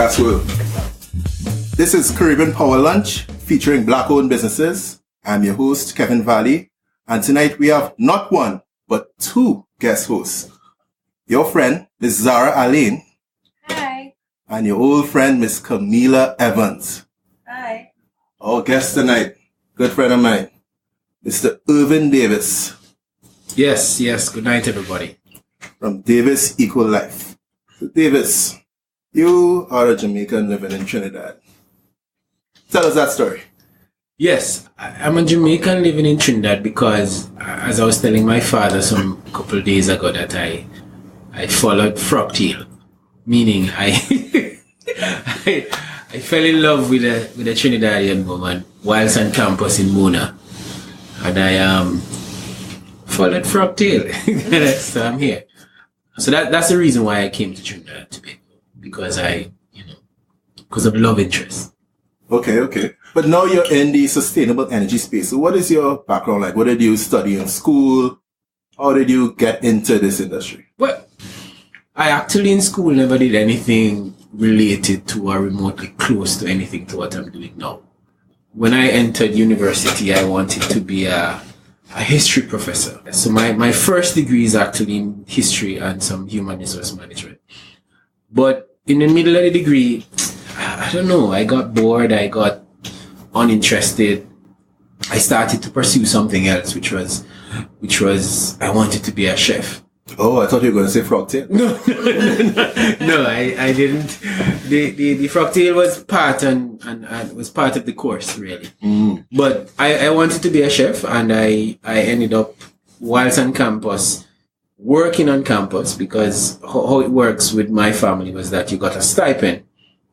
podcast world. This is Caribbean Power Lunch featuring Black-owned businesses. I'm your host, Kevin Valley, and tonight we have not one, but two guest hosts. Your friend, Miss Zahra Alleyne. Hi. And your old friend, Miss Kamilah Evans. Hi. Our guest tonight, good friend of mine, Mr. Irvin Davis. Yes. Good night, everybody. From Davis Ecolife. So Davis, you are a Jamaican living in Trinidad. Tell us that story. Yes, I'm a Jamaican living in Trinidad because, as I was telling my father some couple of days ago, that I followed frogtail, meaning I fell in love with a Trinidadian woman whilst on campus in Mona, and I followed frogtail. So I'm here. So that's the reason why I came to Trinidad today, because because of love interest. Okay. But now you're in the sustainable energy space. So what is your background like? What did you study in school? How did you get into this industry? Well, I actually in school never did anything related to or remotely close to anything to what I'm doing now. When I entered university, I wanted to be a history professor. So my first degree is actually in history and some human resource management. But in the middle of the degree, I don't know, I got bored, I got uninterested. I started to pursue something else, which was I wanted to be a chef. Oh, I thought you were going to say frogtail. No, I didn't. The frogtail was part and was part of the course, really. But I wanted to be a chef, and I ended up, whilst on campus, working on campus, because how it works with my family was that you got a stipend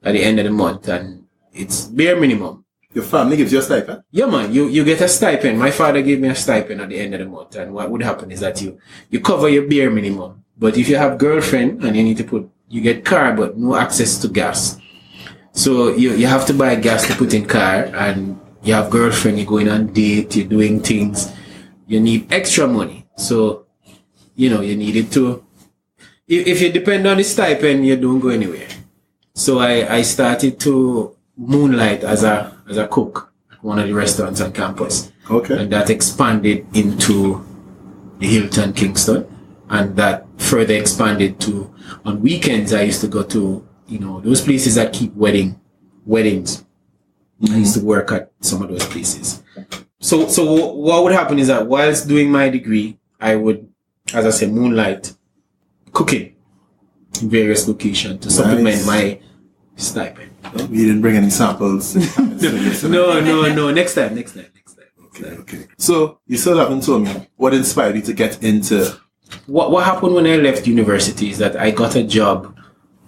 at the end of the month, and it's bare minimum. Your family gives you a stipend? Yeah, man. You get a stipend. My father gave me a stipend at the end of the month. And what would happen is that you cover your bare minimum. But if you have girlfriend and you get car, but no access to gas. So you have to buy gas to put in car, and you have girlfriend, you're going on date, you're doing things. You need extra money. So, you needed to, if you depend on the stipend, you don't go anywhere. So I started to moonlight as a cook at one of the restaurants on campus. Okay. And that expanded into the Hilton Kingston, and that further expanded to, on weekends I used to go to those places that keep weddings. I used to work at some of those places. So what would happen is that whilst doing my degree, I would, as I said, moonlight cooking in various locations to supplement my stipend. You didn't bring any samples? No. Next time. Okay. So you still haven't told me what inspired you to get into... What happened when I left university is that I got a job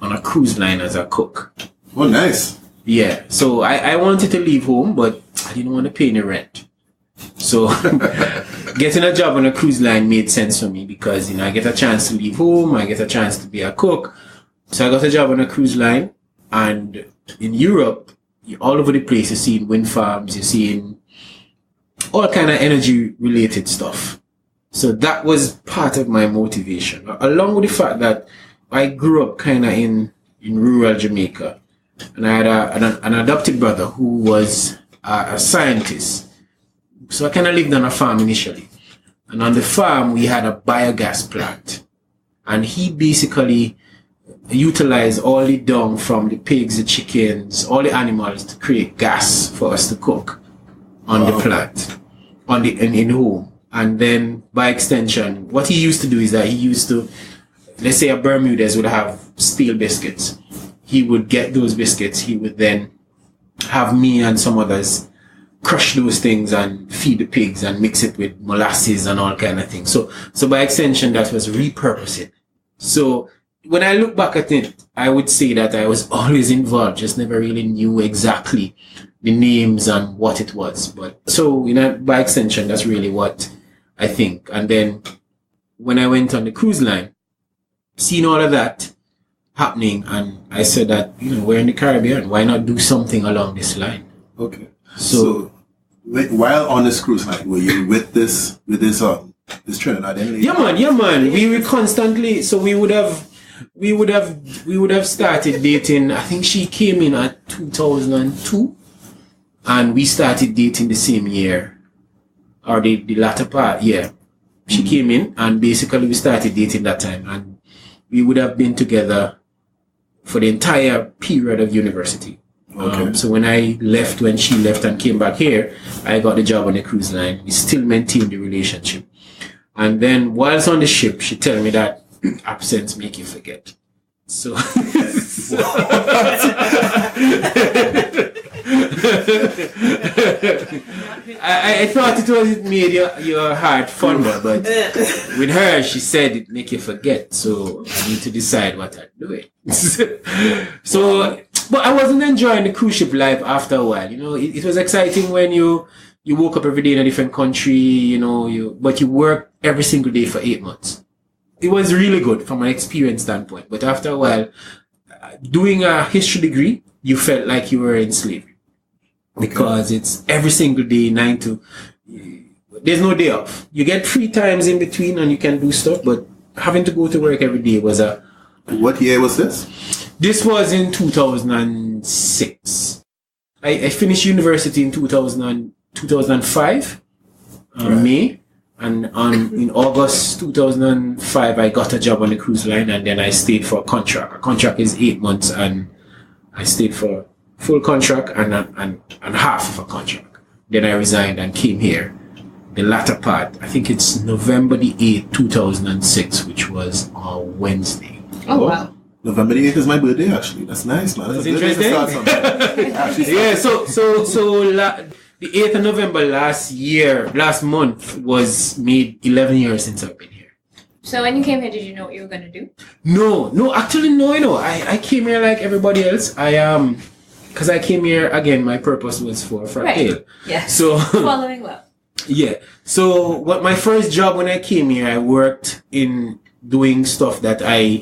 on a cruise line as a cook. Oh, nice. Yeah. So I wanted to leave home, but I didn't want to pay any rent. So getting a job on a cruise line made sense for me because, I get a chance to leave home, I get a chance to be a cook. So I got a job on a cruise line. And in Europe, all over the place, you're seeing wind farms, you're seeing all kind of energy related stuff. So that was part of my motivation, along with the fact that I grew up kind of in rural Jamaica, and I had an adopted brother who was a scientist. So I kind of lived on a farm initially, and on the farm we had a biogas plant, and he basically utilize all the dung from the pigs, the chickens, all the animals to create gas for us to cook on the plant, in home. And then by extension, what he used to do is that he used to, let's say a Bermudez would have steel biscuits. He would get those biscuits. He would then have me and some others crush those things and feed the pigs and mix it with molasses and all kind of things. So by extension, that was repurposing. So when I look back at it, I would say that I was always involved, just never really knew exactly the names and what it was. But so, by extension, that's really what I think. And then when I went on the cruise line, seeing all of that happening, and I said that, we're in the Caribbean, why not do something along this line? Okay. So while on this cruise line, were you with this Trinidadian lady? Yeah, man. We would constantly, so we would have we would have started dating. I think she came in at 2002, and we started dating the same year, or the latter part. Yeah, she came in, and basically we started dating that time, and we would have been together for the entire period of university. Okay. So when she left and came back here, I got the job on the cruise line. We still maintained the relationship. And then whilst on the ship, she told me that absence make you forget. So, I thought it made your heart fonder, but with her, she said it make you forget. So I need to decide what I'm doing. So, but I wasn't enjoying the cruise ship life after a while. It was exciting when you woke up every day in a different country, but you work every single day for 8 months. It was really good from an experience standpoint. But after a while, doing a history degree, you felt like you were in slavery. Because it's every single day, 9 to... There's no day off. You get free times in between and you can do stuff, but having to go to work every day was a... What year was this? This was in 2006. I finished university in 2005, May. And in August 2005, I got a job on the cruise line, and then I stayed for a contract. A contract is 8 months, and I stayed for full contract and half of a contract. Then I resigned and came here. The latter part, I think it's November the 8th, 2006, which was a Wednesday. Oh, wow. November the 8th is my birthday, actually. That's nice, man. That's interesting. Yeah, so the 8th of November last month was made 11 years since I've been here. So when you came here, did you know what you were going to do? No, actually, no. I came here like everybody else. Because I came here, again, my purpose was for tail. Yeah. So, following well. Yeah. So, my first job when I came here, I worked in doing stuff that I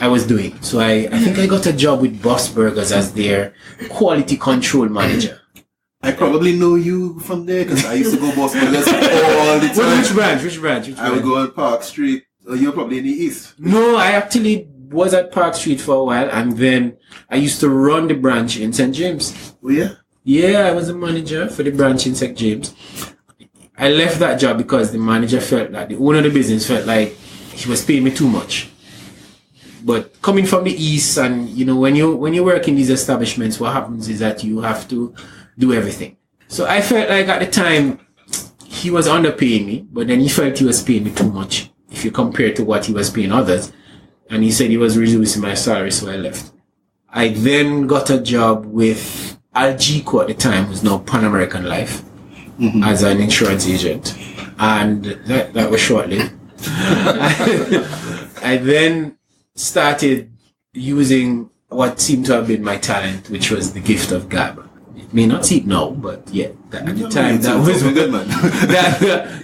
was doing. So, I think I got a job with Boss Burgers as their quality control manager. I probably know you from there because I used to go Boss Burgers all the time. Which branch? I would go on Park Street. You're probably in the East. No, I actually was at Park Street for a while, and then I used to run the branch in St. James. Oh, yeah? Yeah, I was a manager for the branch in St. James. I left that job because the manager felt that the owner of the business felt like he was paying me too much. But coming from the East, and when you work in these establishments, what happens is that you have to do everything. So I felt like at the time he was underpaying me, but then he felt he was paying me too much if you compare to what he was paying others. And he said he was reducing my salary, so I left. I then got a job with Algeco at the time, who's now Pan American Life, as an insurance agent. And that was short-lived. I then started using what seemed to have been my talent, which was the gift of gab. It may not see it now, but yeah, at the time that was good, man.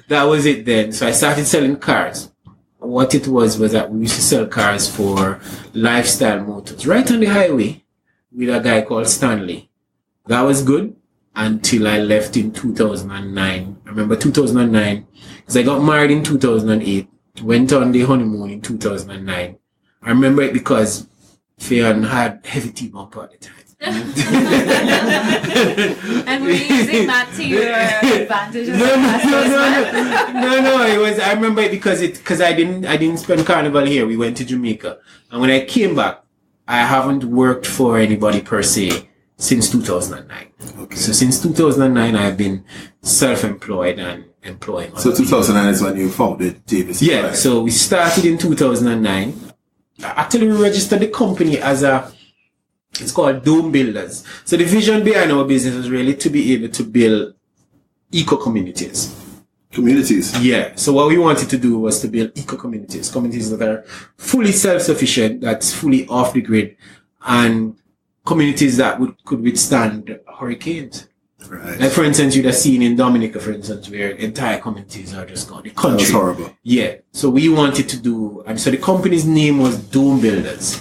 that was it then. So I started selling cars. What it was that we used to sell cars for Lifestyle Motors right on the highway with a guy called Stanley. That was good until I left in 2009. I remember 2009 because I got married in 2008, went on the honeymoon in 2009. I remember it because Fionn had heavy T-bumper at the time. And we're using that to your advantage. No. It was. I remember it because I didn't spend Carnival here. We went to Jamaica, and when I came back, I haven't worked for anybody per se since 2009. Okay. So since 2009, I've been self-employed and employing. So 2009 is when you founded Davis. Yeah. Right? So we started in 2009. Actually, we registered the company as it's called Dome Builders. So the vision behind our business was really to be able to build eco-communities. Communities? Yeah. So what we wanted to do was to build eco-communities. Communities that are fully self-sufficient, that's fully off the grid, and communities that could withstand hurricanes. Right. Like for instance, you'd have seen in Dominica, for instance, where entire communities are just gone. The country. That was horrible. Yeah. So we wanted to do, and so the company's name was Dome Builders.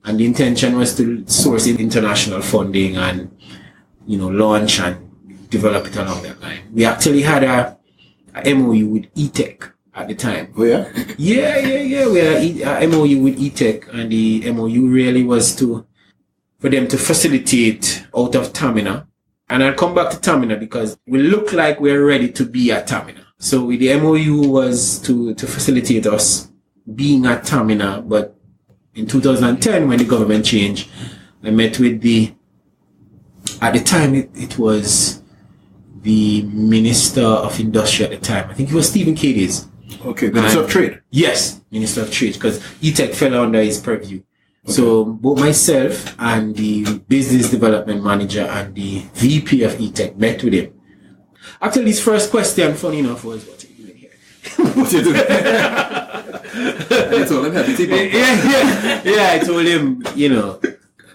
And the intention was to source international funding and, launch and develop it along that line. We actually had a MOU with E-Tech, at the time. Oh, yeah? Yeah. We had a MOU with E-Tech, and the MOU really was for them to facilitate out of Tamina. And I'll come back to Tamina because we look like we're ready to be at Tamina. So the MOU was to facilitate us being at Tamina, but in 2010 when the government changed, I met with at the time it was the Minister of Industry at the time. I think it was Stephen Cadiz. Okay, Minister of Trade. Yes, Minister of Trade, because E-Tech fell under his purview. Okay. So both myself and the business development manager and the VP of E-Tech met with him. Actually, his first question, funny enough, was, what are you doing here? What are you doing? I told him, yeah, I told him,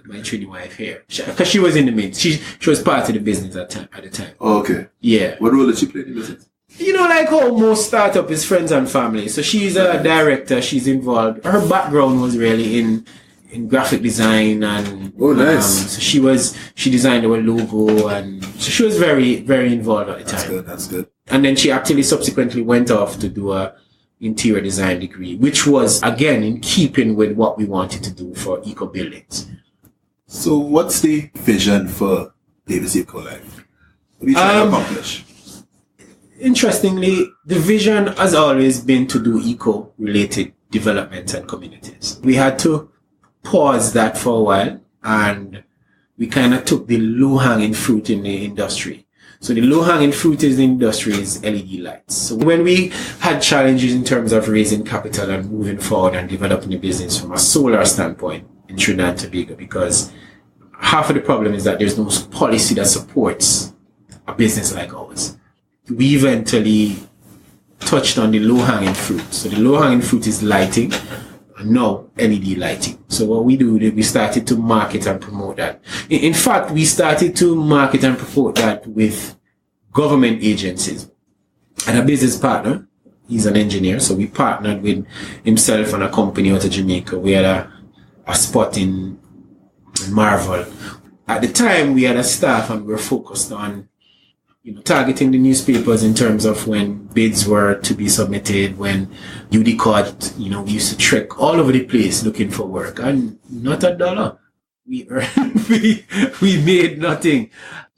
my trading wife here. Because she was in the midst. She was part of the business at the time. Oh, okay. Yeah. What role did she play in the business? Like how most startup is friends and family. So she's a director, she's involved. Her background was really in graphic design and nice. So she designed our logo, and so she was very, very involved at the time. That's good. And then she actually subsequently went off to do a interior design degree, which was again in keeping with what we wanted to do for eco buildings. So what's the vision for Davis Ecolife? What are you trying to accomplish? Interestingly, the vision has always been to do eco-related development and communities. We had to pause that for a while, and we kind of took the low-hanging fruit in the industry. So the low-hanging fruit in the industry is LED lights. So when we had challenges in terms of raising capital and moving forward and developing the business from a solar standpoint in Trinidad and Tobago, because half of the problem is that there's no policy that supports a business like ours. We eventually touched on the low-hanging fruit. So the low-hanging fruit is lighting, and now LED lighting. So what we do, we started to market and promote that. In fact, we started to market and promote that with government agencies. And a business partner, he's an engineer, so we partnered with himself and a company out of Jamaica. We had a spot in Marvel. At the time, we had a staff and we were focused on targeting the newspapers in terms of when bids were to be submitted, when UDCOT, we used to trek all over the place looking for work, and not a dollar. We made nothing.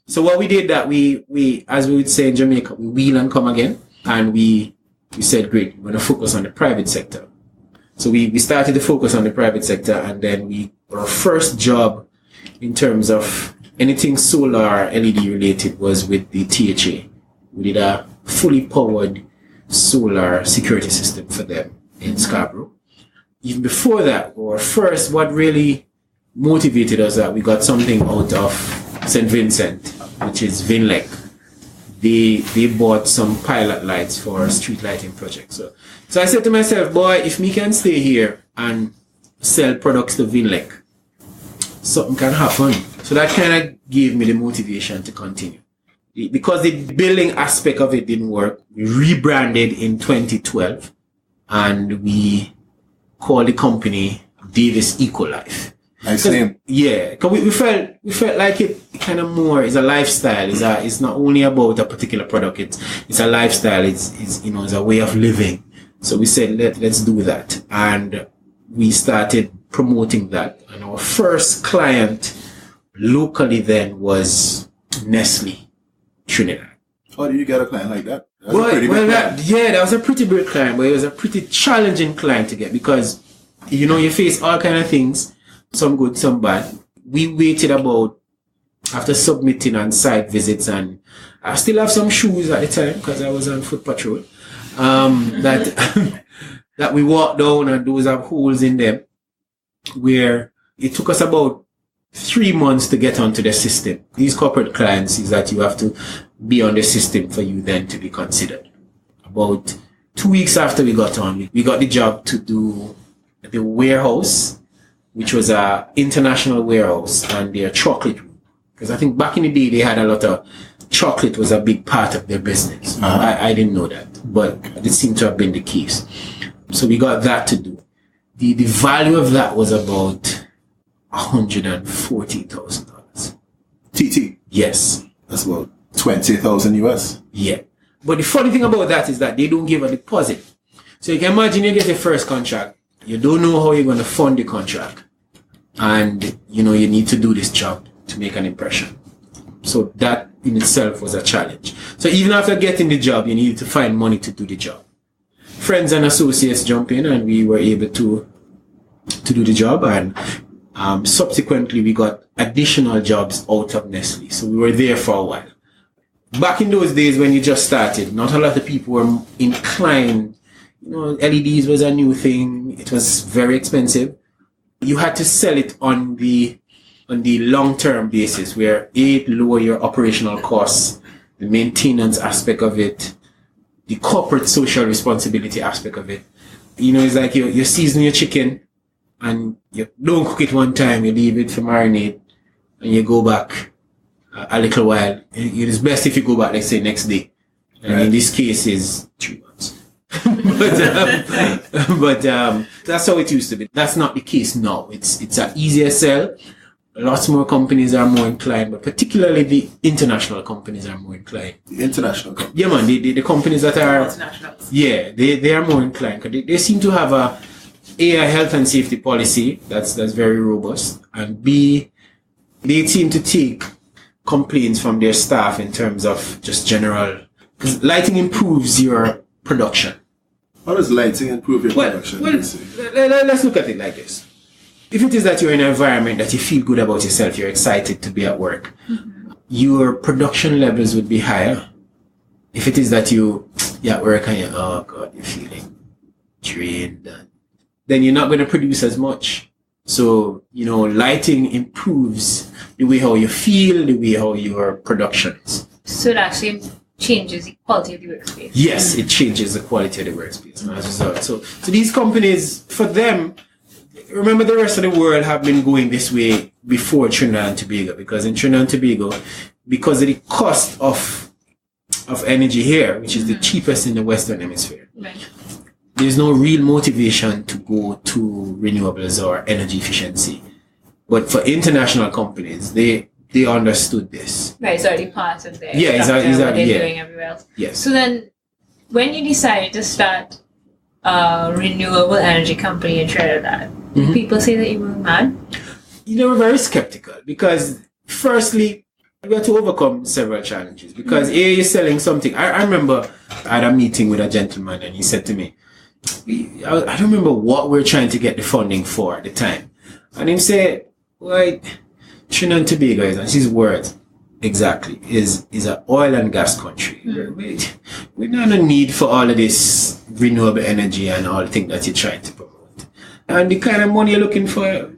So what we did that we, as we would say in Jamaica, we wheel and come again, and we said, great, we're going to focus on the private sector. So we started to focus on the private sector, and then our first job in terms of anything solar LED related was with the THA. We did a fully powered solar security system for them in Scarborough. Even before that, what really motivated us that we got something out of St. Vincent, which is Vinlec. They bought some pilot lights for a street lighting project. So I said to myself, boy, if me can stay here and sell products to Vinlec, something can happen. So that kind of gave me the motivation to continue. Because the building aspect of it didn't work, we rebranded in 2012 and we called the company Davis Ecolife. Nice name. Yeah, because we felt like it kind of more is a lifestyle. It's not only about a particular product. It's a lifestyle. It's a way of living. So we said let's do that, and we started promoting that. And our first client locally then was Nestle Trinidad. How did you get a client like that? That was a pretty big client, but it was a pretty challenging client to get because you face all kind of things. Some good, some bad. We waited about, after submitting on site visits, and I still have some shoes at the time because I was on foot patrol, that we walked down and those have holes in them, where it took us about 3 months to get onto the system. These corporate clients is that you have to be on the system for you then to be considered. About 2 weeks after we got on, we got the job to do the warehouse, which was a international warehouse, and their chocolate room. Because I think back in the day, they had a lot of chocolate was a big part of their business. Uh-huh. I didn't know that, but it seemed to have been the case. So we got that to do. The value of that was about $140,000. TT? Yes. That's about 20,000 US? Yeah. But the funny thing about that is that they don't give a deposit. So you can imagine you get your first contract. You don't know how you're going to fund the contract. And, you know, you need to do this job to make an impression. So that in itself was a challenge. So even after getting the job, you needed to find money to do the job. Friends and associates jump in and we were able to do the job. And subsequently, we got additional jobs out of Nestle. So we were there for a while. Back in those days when you just started, not a lot of people were inclined. You know, LEDs was a new thing. It was very expensive. You had to sell it on the long-term basis where it lower your operational costs, the maintenance aspect of it, the corporate social responsibility aspect of it. You know, it's like you season your chicken and you don't cook it one time, you leave it for marinade and you go back a little while. It is best if you go back, let's say, next day. And in this case is 3 months. but that's how it used to be. That's not the case now. It's an easier sell. Lots more companies are more inclined, but particularly the international companies are more inclined. The international companies? Yeah, man. The companies that are... Multinationals. Yeah, they are more inclined. Cause they seem to have a health and safety policy that's very robust. And B, they seem to take complaints from their staff in terms of just general... Because lighting improves your production. How does lighting improve your production? Well, let's look at it like this. If it is that you're in an environment that you feel good about yourself, you're excited to be at work, your production levels would be higher. If it is that you're at work and oh God, you're feeling drained, then you're not going to produce as much. So, you know, lighting improves the way how you feel, the way how your production is. So it actually changes the quality of the workspace. Yes, it changes the quality of the workspace as a result. So these companies, for them, remember the rest of the world have been going this way before Trinidad and Tobago, because in Trinidad and Tobago, because of the cost of energy here, which is the cheapest in the Western Hemisphere, Right. there's no real motivation to go to renewables or energy efficiency. But for international companies, they understood this. Right, it's already part of their Yeah, structure, exactly, what they're yeah. doing everywhere else. Yes. So then, when you decided to start a renewable energy company in Trinidad, did people say that you were mad? They were very skeptical because, firstly, we had to overcome several challenges. Because you're selling something. I remember I had a meeting with a gentleman and he said to me, I don't remember what we're trying to get the funding for at the time. And he said, well, Trinidad and Tobago is, and his words exactly, is an oil and gas country. We don't have a need for all of this renewable energy and all the things that you're trying to promote. And the kind of money you're looking for,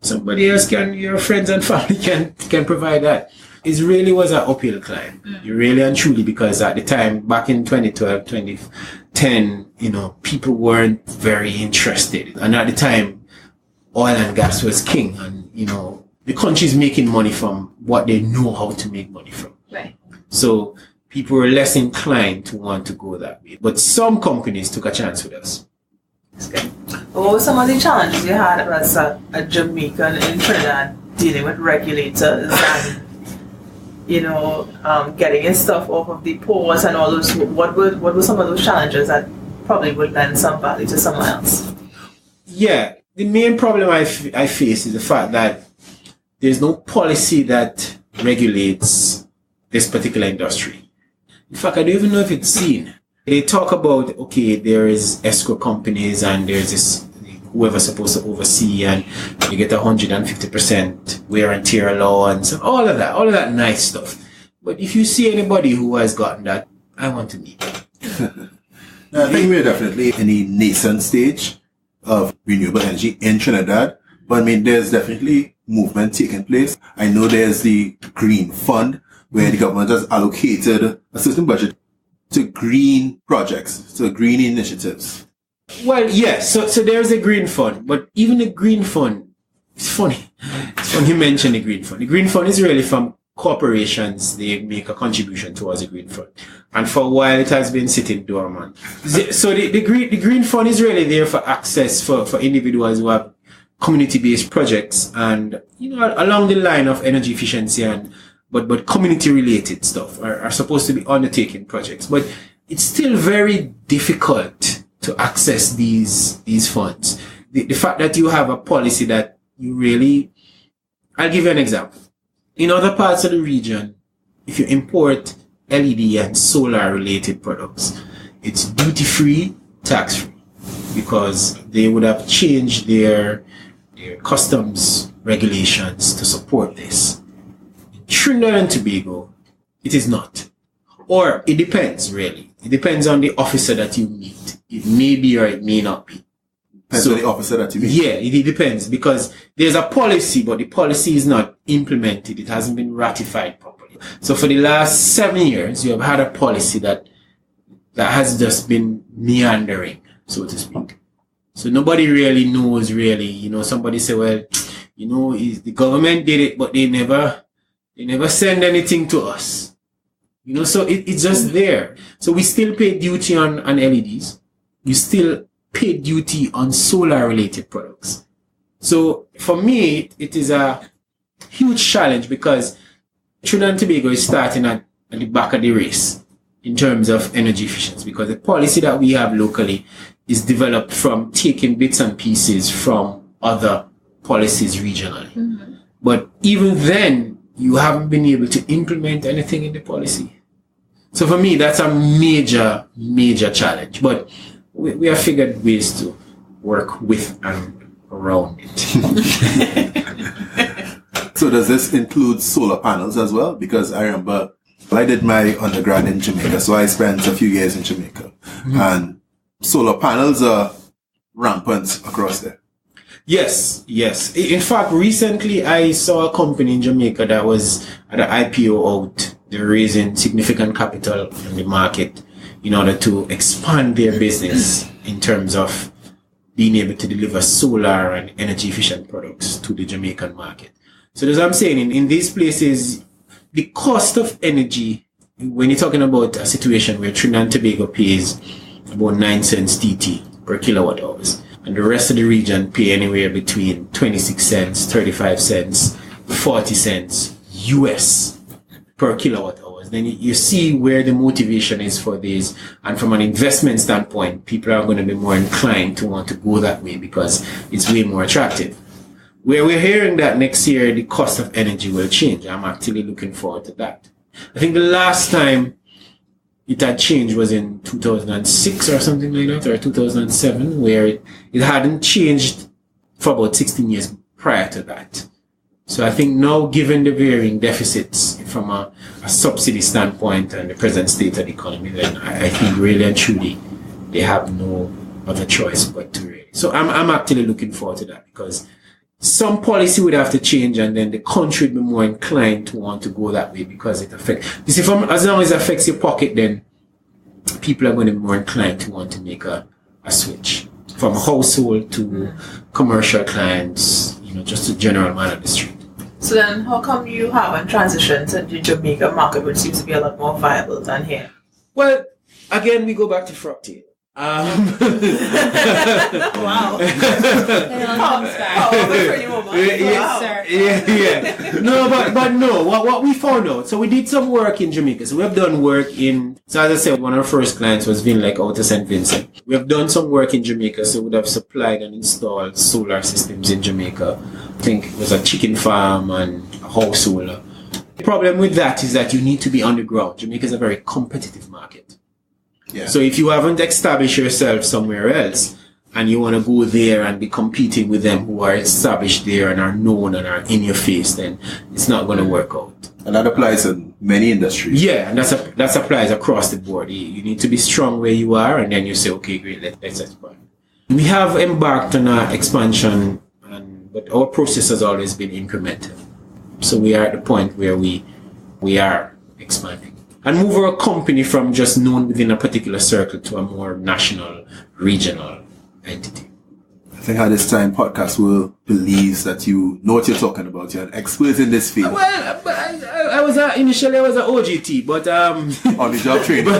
somebody else your friends and family can provide that. It really was an uphill climb. Really and truly, because at the time, back in 2012, 2010, people weren't very interested. And at the time, oil and gas was king. And, the country's making money from what they know how to make money from. Right. So people were less inclined to want to go that way. But some companies took a chance with us. that's good. What were some of the challenges you had as a Jamaican in Trinidad dealing with regulators and, getting your stuff off of the ports and all those? What were some of those challenges that probably would lend some value to someone else? Yeah, the main problem I face is the fact that there's no policy that regulates this particular industry. In fact, I don't even know if it's seen. They talk about, okay, there is escrow companies and there's this, whoever's supposed to oversee, and you get 150% wear and tear allowance and all of that nice stuff. But if you see anybody who has gotten that, I want to meet them. I think we're definitely in the nascent stage of renewable energy in Trinidad. But there's definitely movement taking place. I know there's the Green Fund, where the government has allocated a certain budget to green projects, to green initiatives. Well, yes. So there's a Green Fund, but even the Green Fund, it's funny. It's funny you mention the Green Fund. The Green Fund is really from corporations. They make a contribution towards the Green Fund. And for a while, it has been sitting dormant. So the Green Fund is really there for access for individuals who have community-based projects and, along the line of energy efficiency but community-related stuff are supposed to be undertaking projects. But it's still very difficult to access these funds. The fact that you have a policy that you really, I'll give you an example. In other parts of the region, if you import LED and solar related products, it's duty free, tax free, because they would have changed their customs regulations to support this. In Trinidad and Tobago, it is not. Or it depends, really. It depends on the officer that you meet. It may be or it may not be. Depends on the officer that you meet. Yeah, it depends, because there's a policy, but the policy is not implemented. It hasn't been ratified properly. So for the last 7 years, you have had a policy that has just been meandering, so to speak. So nobody really knows, really. Somebody say, well, the government did it, but they never send anything to us. So it's just there. So we still pay duty on LEDs. You still pay duty on solar related products. So for me, it is a huge challenge, because Trinidad and Tobago is starting at the back of the race in terms of energy efficiency, because the policy that we have locally is developed from taking bits and pieces from other policies regionally. Mm-hmm. But even then, you haven't been able to implement anything in the policy. So for me, that's a major, major challenge. But we have figured ways to work with and around it. So does this include solar panels as well? Because I remember I did my undergrad in Jamaica, so I spent a few years in Jamaica. Mm-hmm. And solar panels are rampant across there. Yes. In fact, recently I saw a company in Jamaica that was at an IPO out. They're raising significant capital in the market in order to expand their business in terms of being able to deliver solar and energy efficient products to the Jamaican market. So as I'm saying, in these places, the cost of energy, when you're talking about a situation where Trinidad and Tobago pays about 9 cents TT per kilowatt hours, and the rest of the region pay anywhere between 26 cents, 35 cents, 40 cents US per kilowatt hours, then you see where the motivation is for this. And from an investment standpoint, people are going to be more inclined to want to go that way because it's way more attractive. Where we're hearing that next year the cost of energy will change, I'm actually looking forward to that. I think the last time it had changed was in 2006 or something like that, or 2007, where it hadn't changed for about 16 years prior to that. So I think now, given the varying deficits from a subsidy standpoint and the present state of the economy, then I think really and truly they have no other choice but to really. So I'm actually looking forward to that, because some policy would have to change, and then the country would be more inclined to want to go that way, because it affects. You see, as long as it affects your pocket, then people are going to be more inclined to want to make a switch from household to commercial clients, just a general man on the street. So then, how come you haven't transitioned to the Jamaica market, which seems to be a lot more viable than here? Well, again, we go back to Froctail. Wow. Yes, sir. Yeah. No, but no. What we found out. So we did some work in Jamaica. So we have done work in. So as I said, one of our first clients was Vinlek out of St. Vincent. We have done some work in Jamaica. So we would have supplied and installed solar systems in Jamaica. I think it was a chicken farm and a house solar. The problem with that is that you need to be on the ground. Jamaica is a very competitive market. Yeah. So if you haven't established yourself somewhere else and you want to go there and be competing with them who are established there and are known and are in your face, then it's not going to work out. And that applies in many industries. Yeah, and that applies across the board. You need to be strong where you are, and then you say, okay, great, let's expand. We have embarked on an expansion, but our process has always been incremental. So we are at the point where we are expanding. And move our company from just known within a particular circle to a more national, regional entity. I think at this time, podcast will believe that you know what you're talking about. You're an expert in this field. Well, I was initially an OGT, but on the job training.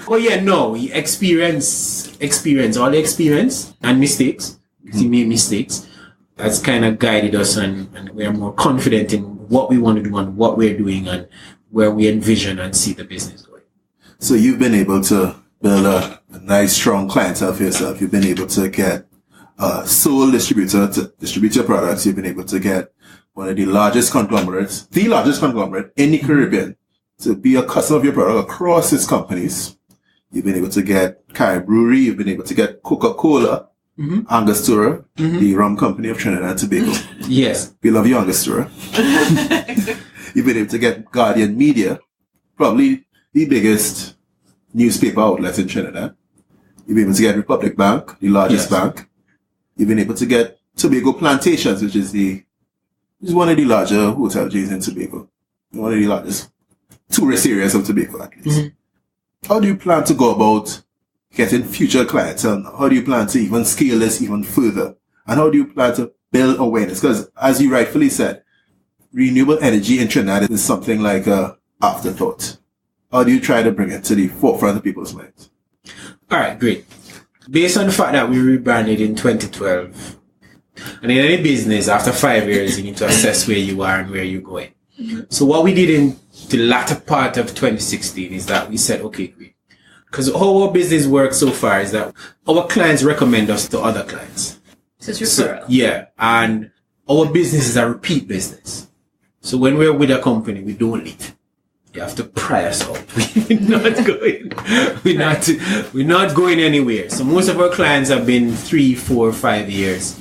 but yeah, no, experience, all the experience and mistakes. We made mistakes. That's kind of guided us, and we are more confident in what we want to do and what we're doing and where we envision and see the business going. So you've been able to build a a nice strong clientele for yourself. You've been able to get a sole distributor to distribute your products. You've been able to get one of the largest conglomerates in the Caribbean to be a customer of your product across its companies. You've been able to get Carrie Brewery. You've been able to get Coca-Cola, Angostura, the rum company of Trinidad and Tobago. Yes. We love you, Angostura. You've been able to get Guardian Media, probably the biggest newspaper outlet in Trinidad. You've been able to get Republic Bank, the largest bank. You've been able to get Tobago Plantations, which is one of the larger hotel chains in Tobago. One of the largest tourist areas of Tobago, at least. How do you plan to go about getting future clientele? How do you plan to even scale this even further? And how do you plan to build awareness? Because as you rightfully said, renewable energy in Trinidad is something like a afterthought. How do you try to bring it to the forefront of people's minds? All right, great. Based on the fact that we rebranded in 2012, and in any business, after 5 years, you need to assess where you are and where you're going. So what we did in the latter part of 2016 is that we said, okay, great. Because how our business works so far is that our clients recommend us to other clients. So it's referral. Yeah, and our business is a repeat business. So when we're with a company, we don't leave. You have to pry us out. We're not going anywhere. So most of our clients have been 3, 4, 5 years.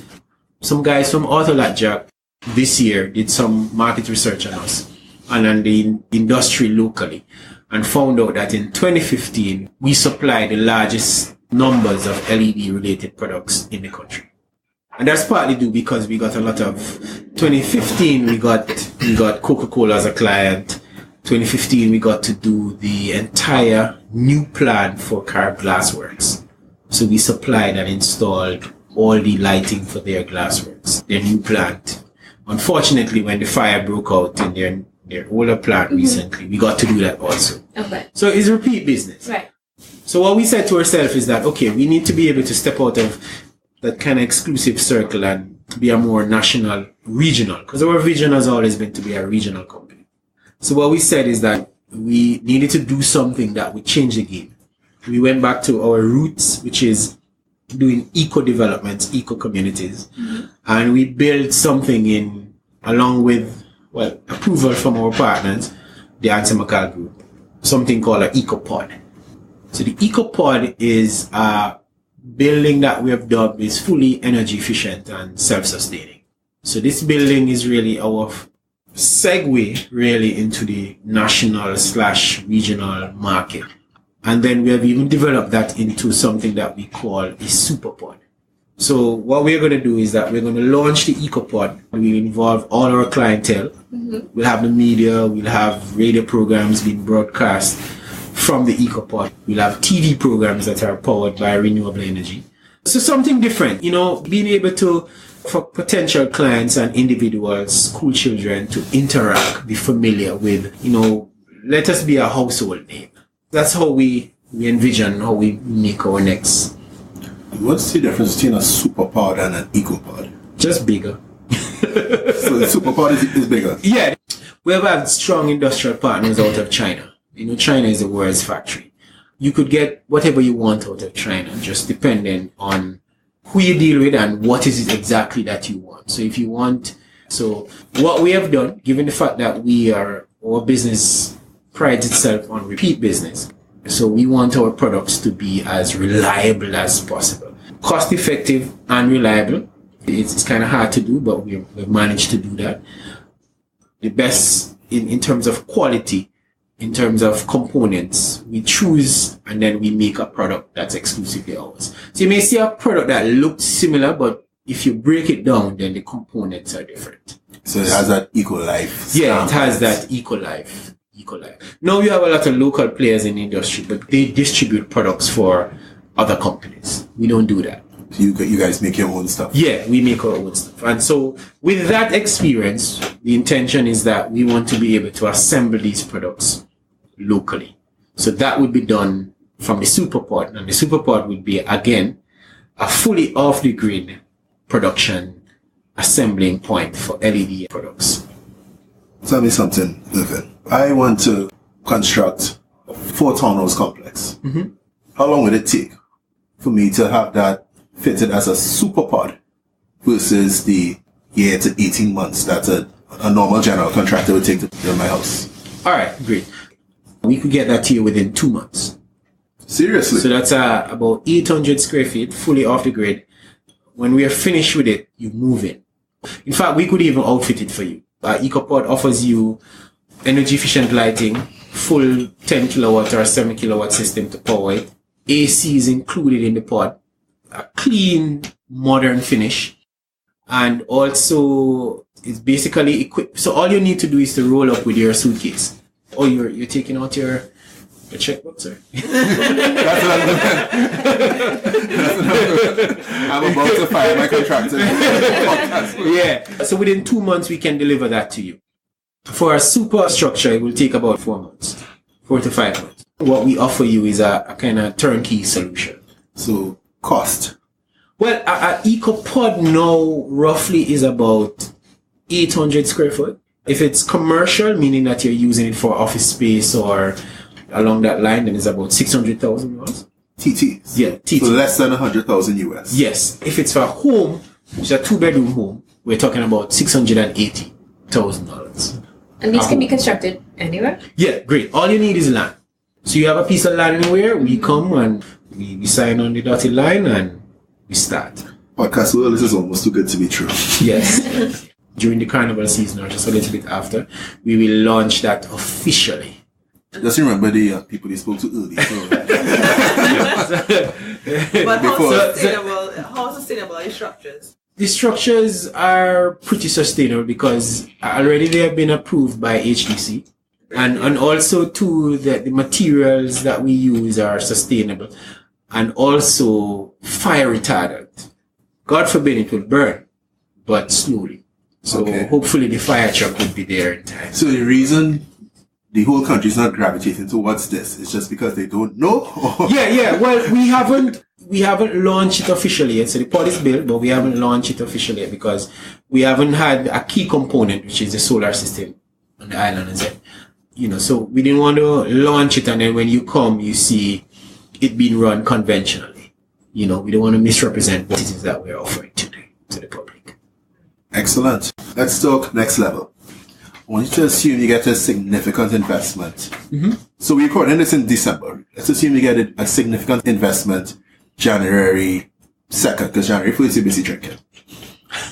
Some guys from Autolat Jack this year did some market research on us and on the industry locally and found out that in 2015, we supplied the largest numbers of LED related products in the country. And that's partly due because we got a lot of 2015, we got Coca-Cola as a client. 2015, we got to do the entire new plant for Car Glassworks. So we supplied and installed all the lighting for their glassworks, their new plant. Unfortunately, when the fire broke out in their older plant recently, we got to do that also. Okay. So it's repeat business. Right. So what we said to ourselves is that, okay, we need to be able to step out of that kind of exclusive circle and be a more national, regional, because our vision has always been to be a regional company. So what we said is that we needed to do something that would change the game. We went back to our roots, which is doing eco-developments, eco-communities, and we built something along with, approval from our partners, the Antimacal Group, something called an EcoPod. So the EcoPod is a building that we have dubbed is fully energy efficient and self-sustaining. So this building is really our segue really into the national/regional market. And then we have even developed that into something that we call a superpod. So what we're going to do is that we're going to launch the EcoPod. We'll involve all our clientele. We'll have the media, we'll have radio programs being broadcast from the EcoPod. We'll have TV programs that are powered by renewable energy. So something different, being able to, for potential clients and individuals, school children to interact, be familiar with, let us be a household name. That's how we envision how we make our next. What's the difference between a superpod and an EcoPod? Just bigger. So the superpod is bigger? Yeah. We have had strong industrial partners out of China. China is the world's factory. You could get whatever you want out of China, just depending on who you deal with and what is it exactly that you want. So what we have done, given the fact that our business prides itself on repeat business. So we want our products to be as reliable as possible. Cost effective and reliable. It's kind of hard to do, but we've managed to do that. The best in terms of quality, in terms of components, we choose and then we make a product that's exclusively ours. So you may see a product that looks similar, but if you break it down, then the components are different. So it has that Ecolife. Yeah, it has that Ecolife. Now you have a lot of local players in the industry, but they distribute products for other companies. We don't do that. So you guys make your own stuff? Yeah, we make our own stuff. And so with that experience, the intention is that we want to be able to assemble these products locally. So that would be done from the superpod. And the superpod would be, again, a fully off-the-grid production assembling point for LED products. Tell me something, Irvin. I want to construct a 4 townhouse complex. How long would it take? for me to have that fitted as a super pod versus the year to 18 months that a normal general contractor would take to build my house? All right, great. We could get that to you within 2 months. Seriously? So that's about 800 square feet, fully off the grid. When we are finished with it, you move in. In fact, we could even outfit it for you. EcoPod offers you energy efficient lighting, full 10 kilowatt or 7 kilowatt system to power it. AC is included in the pod. A clean, modern finish. And also, it's basically equipped. So all you need to do is to roll up with your suitcase. Oh, you're taking out your checkbook, sir? That's what I'm about to fire my contractor. Yeah. So within 2 months, we can deliver that to you. For a super structure, it will take about 4 months, 4 to 5 months. What we offer you is a kind of turnkey solution. So, cost. Well, an EcoPod now roughly is about 800 square foot. If it's commercial, meaning that you're using it for office space or along that line, then it's about $600,000. TTs. Yeah, TT. So less than 100,000 US. Yes. If it's for a home, which is a 2-bedroom home, we're talking about $680,000. And these can be constructed anywhere? Yeah, great. All you need is land. So you have a piece of land anywhere, we come and we sign on the dotted line and we start. Podcast world, this is almost too good to be true. Yes. During the carnival season or just a little bit after, we will launch that officially. Just remember the people you spoke to early. So. But how sustainable are your structures? The structures are pretty sustainable because already they have been approved by HDC. And also too, the materials that we use are sustainable and also fire retardant. God forbid it will burn, but slowly. So hopefully the fire truck will be there in time. So the reason the whole country is not gravitating towards this is just because they don't know? Yeah. Well, we haven't launched it officially yet. So the pod is built, but we haven't launched it officially yet because we haven't had a key component, which is the solar system on the island. So we didn't want to launch it and then when you come, you see it being run conventionally. We don't want to misrepresent what it is that we're offering today to the public. Excellent. Let's talk next level. I want you to assume you get a significant investment. Mm-hmm. So we're recording this in December. Let's assume you get a significant investment January 2nd, because January 1st you're busy drinking.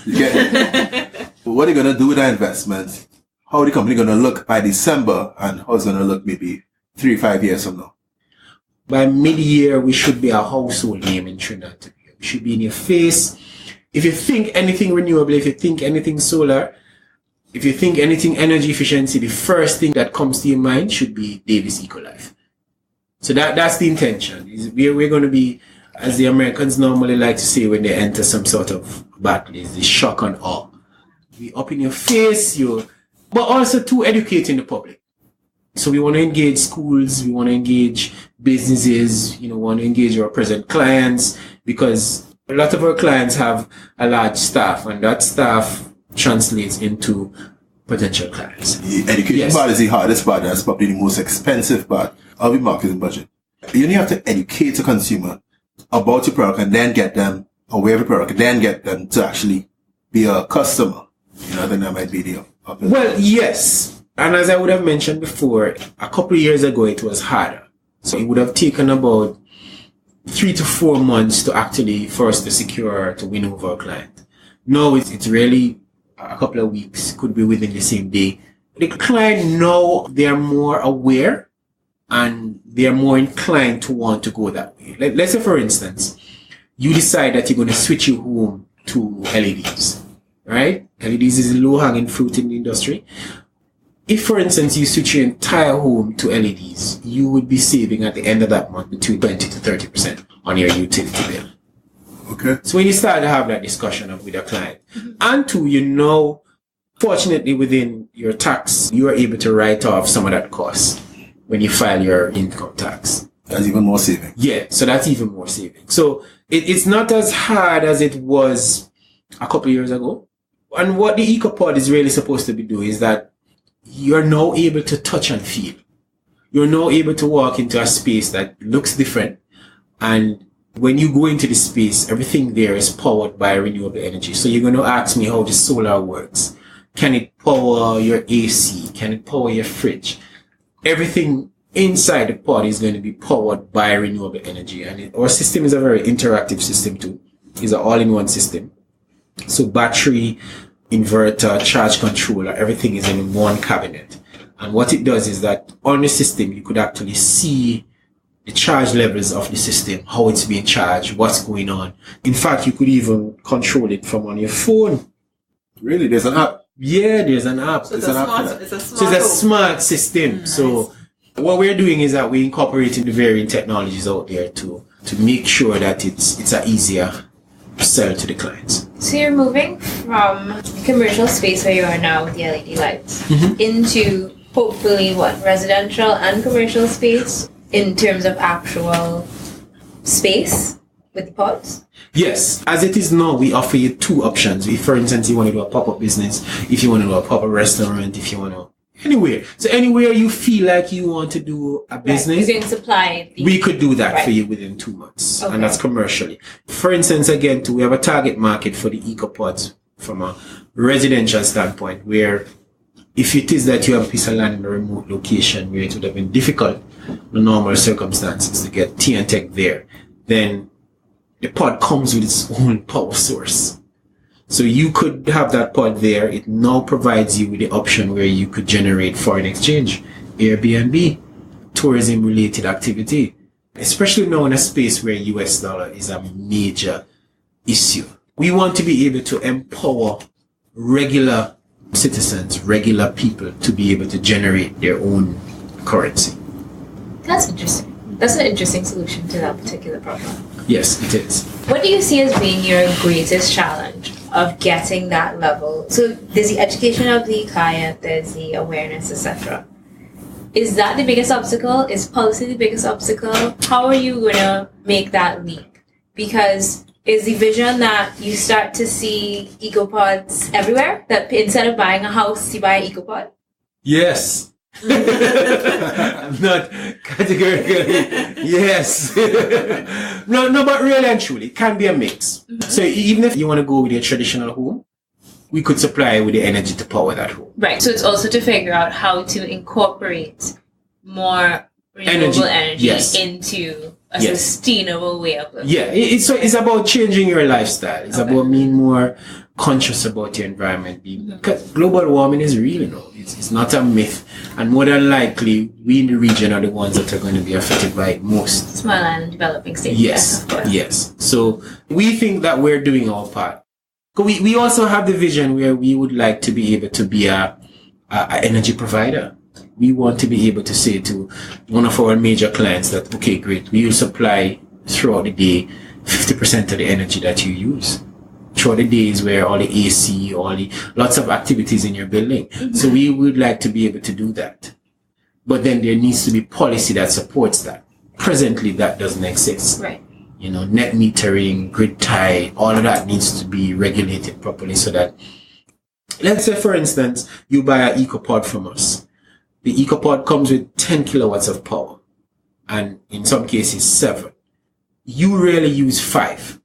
You get it? What are you going to do with that investment? How are the company going to look by December, and how it's going to look maybe 3-5 years from now? By mid-year, we should be a household name in Trinidad. We should be in your face. If you think anything renewable, if you think anything solar, if you think anything energy efficiency, the first thing that comes to your mind should be Davis Ecolife. So that's the intention. We're going to be, as the Americans normally like to say when they enter some sort of battle, is the shock and awe. We up in your face, but also to educating the public. So we want to engage schools, we want to engage businesses, want to engage our present clients, because a lot of our clients have a large staff, and that staff translates into potential clients. The education part is the hardest part. That's probably the most expensive part of the marketing budget. You only have to educate the consumer about your product and then get them aware of the product, and then get them to actually be a customer. I think that might be the opposite. Well, yes. And as I would have mentioned before, a couple of years ago, it was harder. So it would have taken about 3 to 4 months to actually for us to win over a client. No, it's really a couple of weeks, could be within the same day. The client now, they are more aware and they are more inclined to want to go that way. Let's say, for instance, you decide that you're going to switch your home to LEDs, right? LEDs is a low-hanging fruit in the industry. If, for instance, you switch your entire home to LEDs, you would be saving at the end of that month between 20 to 30% on your utility bill. Okay. So when you start to have that discussion with a client, and two, fortunately within your tax, you are able to write off some of that cost when you file your income tax. That's even more saving. Yeah, so that's even more saving. So it's not as hard as it was a couple of years ago. And what the EcoPod is really supposed to be doing is that you're now able to touch and feel. You're now able to walk into a space that looks different, and when you go into the space, everything there is powered by renewable energy. So you're going to ask me how the solar works. Can it power your AC? Can it power your fridge? Everything inside the pod is going to be powered by renewable energy. And our system is a very interactive system too. It's an all-in-one system. So battery, inverter, charge controller, everything is in one cabinet. And what it does is that on the system, you could actually see the charge levels of the system, how it's being charged, what's going on. In fact, you could even control it from on your phone. Really? There's an app? Yeah, there's an app. So it's a smart system. Nice. So what we're doing is that we're incorporating the varying technologies out there to make sure that it's a easier sell to the clients. So you're moving from the commercial space where you are now with the LED lights into hopefully residential and commercial space in terms of actual space with the pods? Yes. As it is now, we offer you two options. If, for instance, you want to do a pop-up business, if you want to do a pop-up restaurant, if you want to anywhere. So anywhere you feel like you want to do a business, you can supply we could do that for you within 2 months. Okay. And that's commercially. For instance, again, we have a target market for the ecopods from a residential standpoint, where if it is that you have a piece of land in a remote location where it would have been difficult in normal circumstances to get tea and tech there, then the pod comes with its own power source. So you could have that pod there. It now provides you with the option where you could generate foreign exchange, Airbnb, tourism related activity, especially now in a space where US dollar is a major issue. We want to be able to empower regular citizens, regular people to be able to generate their own currency. That's interesting. That's an interesting solution to that particular problem. Yes, it is. What do you see as being your greatest challenge of getting that level? So there's the education of the client, there's the awareness, etc. Is that the biggest obstacle? Is policy the biggest obstacle? How are you going to make that leap? Because is the vision that you start to see ecopods everywhere? That instead of buying a house, you buy an ecopod? Yes. I'm not categorically yes. no, but really and truly, it can be a mix. So even if you want to go with your traditional home, we could supply with the energy to power that home. Right. So it's also to figure out how to incorporate more renewable energy into a sustainable way of living. Yeah, it's about changing your lifestyle. It's about being more conscious about your environment. Because global warming is real, it's not a myth. And more than likely, we in the region are the ones that are going to be affected by it most. Small and developing states. Yes. So we think that we're doing our part. We also have the vision where we would like to be able to be a energy provider. We want to be able to say to one of our major clients that, okay, great, we will supply throughout the day 50% of the energy that you use. Throughout the days where all the AC, lots of activities in your building. So we would like to be able to do that. But then there needs to be policy that supports that. Presently, that doesn't exist. Right. Net metering, grid tie, all of that needs to be regulated properly so that, let's say, for instance, you buy an EcoPod from us. The EcoPod comes with 10 kilowatts of power, and in some cases 7. You rarely use 5.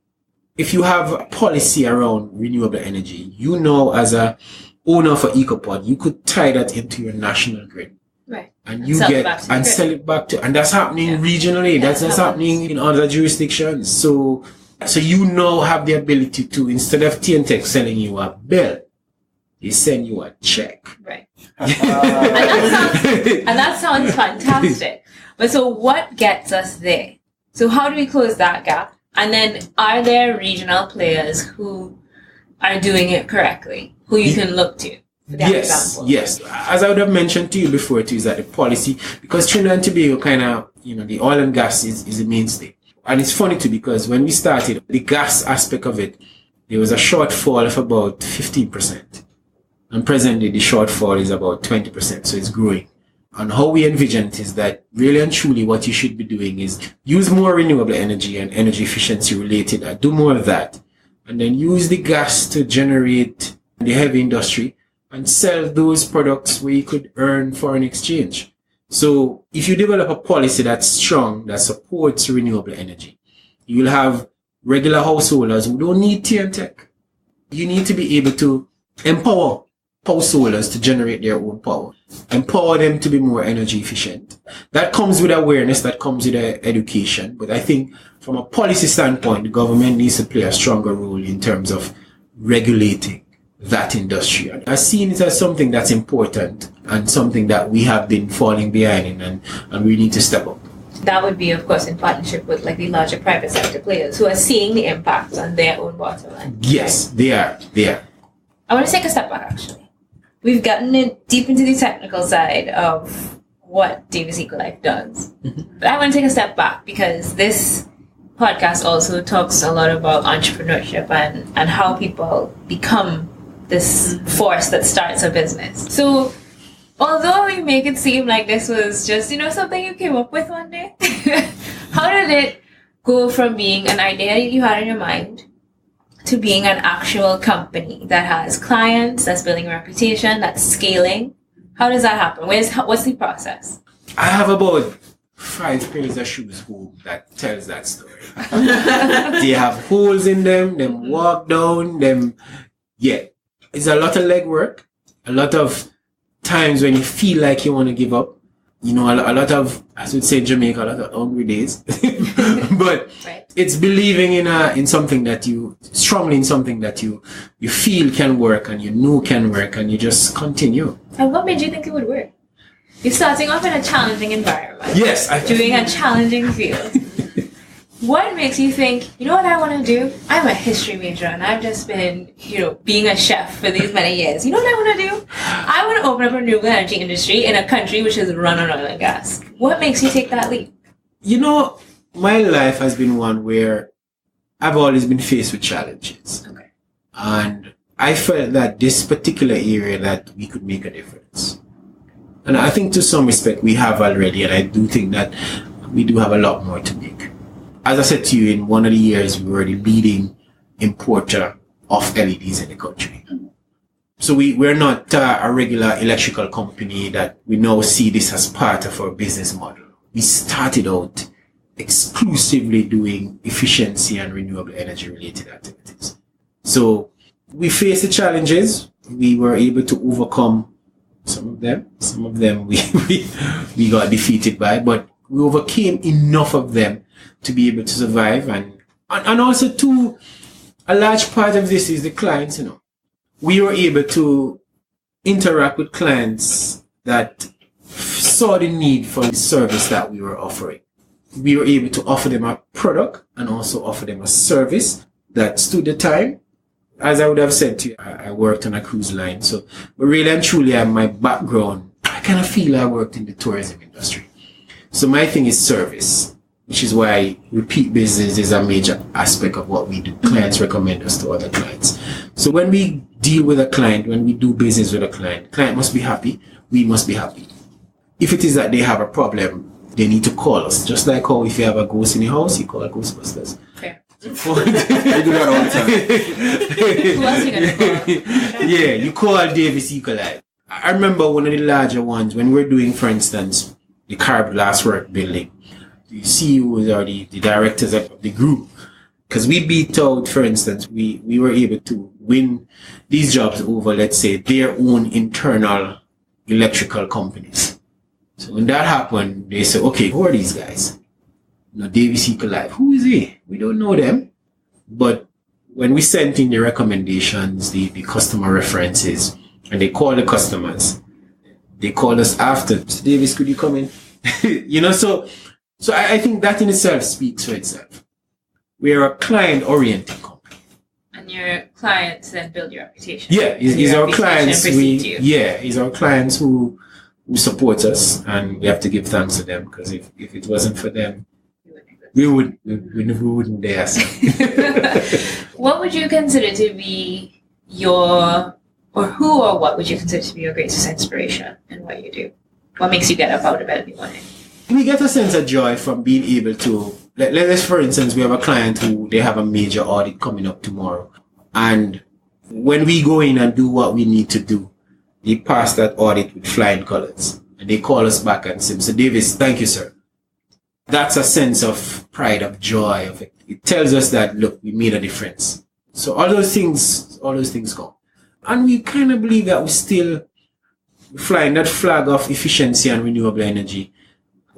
If you have a policy around renewable energy, as a owner of an EcoPod, you could tie that into your national grid. Right. And sell it back to, and that's happening regionally. That's happening in other jurisdictions. So you now have the ability to, instead of TNTech selling you a bill, they send you a check. Right. and that sounds fantastic. But so what gets us there? So how do we close that gap? And then are there regional players who are doing it correctly, who you can look to? For that example? Yes. As I would have mentioned to you before too, is that the policy, because Trinidad and Tobago kind of, the oil and gas is a mainstay. And it's funny too, because when we started, the gas aspect of it, there was a shortfall of about 15%. And presently the shortfall is about 20%, so it's growing. And how we envision it is that really and truly what you should be doing is use more renewable energy and energy efficiency related, do more of that. And then use the gas to generate the heavy industry and sell those products where you could earn foreign exchange. So if you develop a policy that's strong, that supports renewable energy, You'll have regular householders who don't need tea and tech. You need to be able to empower householders to generate their own power. Empower them to be more energy efficient. That comes with awareness, that comes with education. But I think from a policy standpoint, the government needs to play a stronger role in terms of regulating that industry. I've seen it as something that's important and something that we have been falling behind in, and we need to step up. That would be, of course, in partnership with like the larger private sector players who are seeing the impact on their own bottom line. Yes, they are. I want to take a step back, actually. We've gotten deep into the technical side of what Davis Ecolife does. But I want to take a step back because this podcast also talks a lot about entrepreneurship and how people become this force that starts a business. So although we make it seem like this was just, something you came up with one day, how did it go from being an idea that you had in your mind to being an actual company that has clients, that's building a reputation, that's scaling? How does that happen? What's the process? I have about 5 pairs of shoes home that tells that story. They have holes in them walk down, it's a lot of legwork, a lot of times when you feel like you want to give up, a lot of, as we'd say in Jamaica, a lot of hungry days. But right. It's believing in something that you feel can work and you know can work, and you just continue. And what made you think it would work? You're starting off in a challenging environment. Yes. Doing a challenging field. What makes you think, you know what I want to do? I'm a history major and I've just been, being a chef for these many years. You know what I want to do? I want to open up a renewable energy industry in a country which is run on oil and gas. What makes you take that leap? My life has been one where I've always been faced with challenges. Okay. And I felt that this particular area that we could make a difference. And I think to some respect we have already, and I do think that we do have a lot more to make. As I said to you, in one of the years, we were the leading importer of LEDs in the country. So we're not a regular electrical company that we now see this as part of our business model. We started out exclusively doing efficiency and renewable energy related activities. So we faced the challenges. We were able to overcome some of them. Some of them we got defeated by, but we overcame enough of them to be able to survive. And also too, a large part of this is the clients, We were able to interact with clients that saw the need for the service that we were offering. We were able to offer them a product and also offer them a service that stood the time. As I would have said to you, I worked on a cruise line. So, but really and truly, my background, I kind of feel I worked in the tourism industry. So my thing is service, which is why repeat business is a major aspect of what we do. Clients recommend us to other clients. So when we deal with a client, when we do business with a client must be happy, we must be happy. If it is that they have a problem, they need to call us. Just like how if you have a ghost in your house, you call Ghostbusters. Fair. I do that all the time. Who else are you going to call? Yeah, you call Davis Ecolife. I remember one of the larger ones when we were doing, for instance, the Carb Glass Work building. The CEOs or the directors of the group. Because we beat out, for instance, we were able to win these jobs over, let's say, their own internal electrical companies. So when that happened, they said, okay, who are these guys? Davis Ecolife. Who is he? We don't know them. But when we sent in the recommendations, the customer references, and they called the customers, they called us after. So Davis, could you come in? So I think that in itself speaks for itself. We are a client-oriented company. And your clients then build your reputation. Yeah, it's our clients. It's our clients who support us, and we have to give thanks to them, because if it wasn't for them, we wouldn't dare. What would you consider to be what would you consider to be your greatest inspiration in what you do? What makes you get up out of bed every morning? We get a sense of joy from being able to, let's for instance, we have a client who they have a major audit coming up tomorrow. And when we go in and do what we need to do, they pass that audit with flying colors. And they call us back and say, Mr. Davis, thank you, sir. That's a sense of pride, of joy. It tells us that, look, we made a difference. So all those things go. And we kind of believe that we're still flying that flag of efficiency and renewable energy.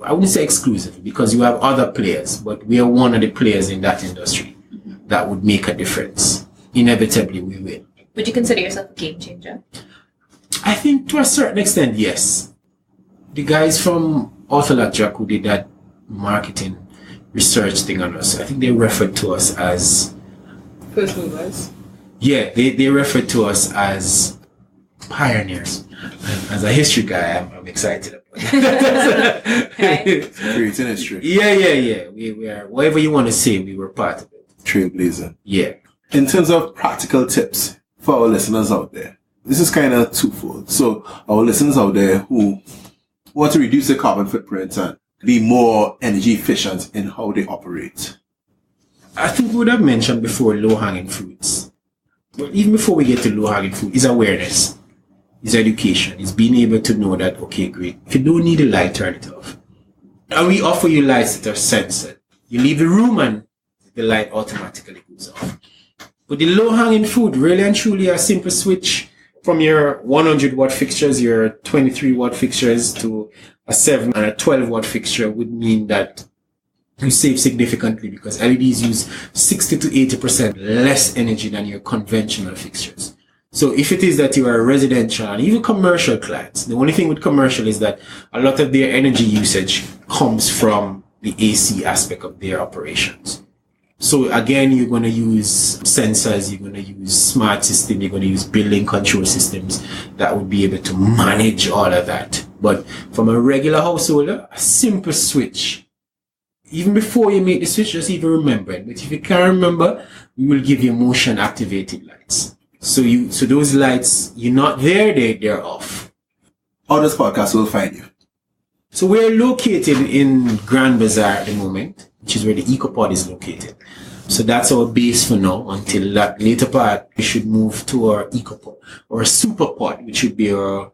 I wouldn't say exclusively, because you have other players, but we are one of the players in that industry that would make a difference. Inevitably, we will. Would you consider yourself a game changer? I think to a certain extent, yes. The guys from Autolac who did that marketing research thing on us, I think they referred to us as first movers. Yeah, they referred to us as pioneers. And as a history guy, I'm excited about it. Right. Creating history. Yeah. We are, whatever you want to say, we were part of it. Trailblazer. Yeah. In terms of practical tips for our listeners out there, this is kind of twofold. So our listeners out there who want to reduce their carbon footprint and be more energy efficient in how they operate. I think we would have mentioned before low-hanging fruits. But even before we get to low-hanging fruit, is awareness, is education, is being able to know that, okay, great, if you don't need a light, turn it off. And we offer you lights that are censored. You leave the room and the light automatically goes off. But the low-hanging fruit, really and truly, a simple switch from your 100 watt fixtures, your 23 watt fixtures to a 7 and a 12 watt fixture would mean that you save significantly, because LEDs use 60 to 80% less energy than your conventional fixtures. So if it is that you are a residential and even commercial clients, the only thing with commercial is that a lot of their energy usage comes from the AC aspect of their operations. So again, you're going to use sensors, you're going to use smart system, you're going to use building control systems that would be able to manage all of that. But from a regular householder, a simple switch. Even before you make the switch, just even remember it. But if you can't remember, we will give you motion activated lights. So those lights, you're not there, they're off. How does podcast will find you? So we're located in Grand Bazaar at the moment, which is where the EcoPod is located. So that's our base for now. Until that later part, we should move to our EcoPod or a SuperPod, which would be our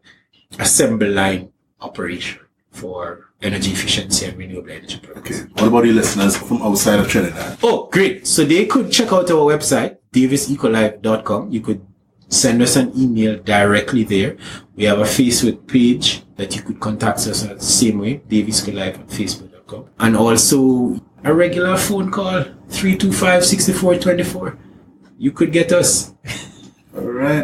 assembly line operation for energy efficiency and renewable energy products. Okay. What about the listeners from outside of Trinidad? Oh, great. So they could check out our website, davisecolife.com. You could send us an email directly there. We have a Facebook page that you could contact us the same way, davisecolife on facebook.com. And also a regular phone call, 325-6424. You could get us. All right.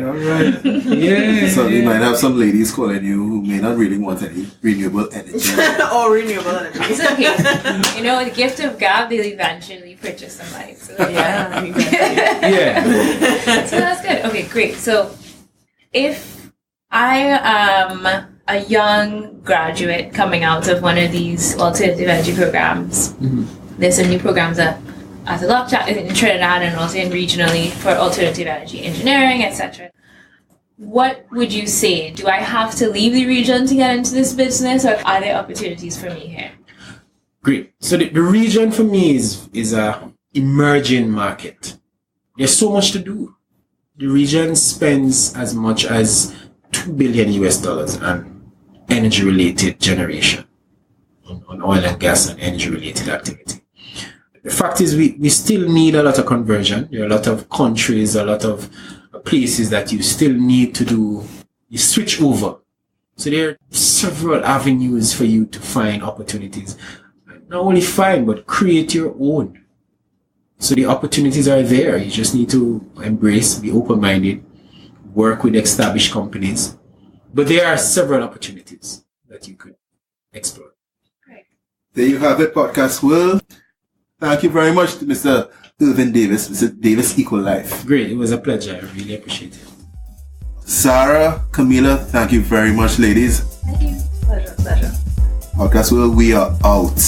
Yeah. So you might have some ladies calling you who may not really want any renewable energy. Or renewable energy. It's okay. You know, the gift of God, they'll eventually purchase somebody. So Yeah. Yeah. So that's good. Okay, great. So if I am a young graduate coming out of one of these alternative energy programs, there's some new programs at the Lockjack in Trinidad and also in regionally for alternative energy engineering, etc. What would you say? Do I have to leave the region to get into this business, or are there opportunities for me here? Great. So the region for me is a emerging market. There's so much to do. The region spends as much as $2 billion on energy related generation, on oil and gas and energy related activity. The fact is we still need a lot of conversion. There are a lot of countries, a lot of places that you still need to do, you switch over. So there are several avenues for you to find opportunities. Not only find, but create your own. So the opportunities are there. You just need to embrace, be open-minded, work with established companies. But there are several opportunities that you could explore. Right. There you have it, podcast world. Thank you very much to Mr. Irvin Davis, Mr. Davis Ecolife. Great. It was a pleasure. I really appreciate it. Zahra, Kamilah, thank you very much, ladies. Thank you. Pleasure. Podcast world, we are out.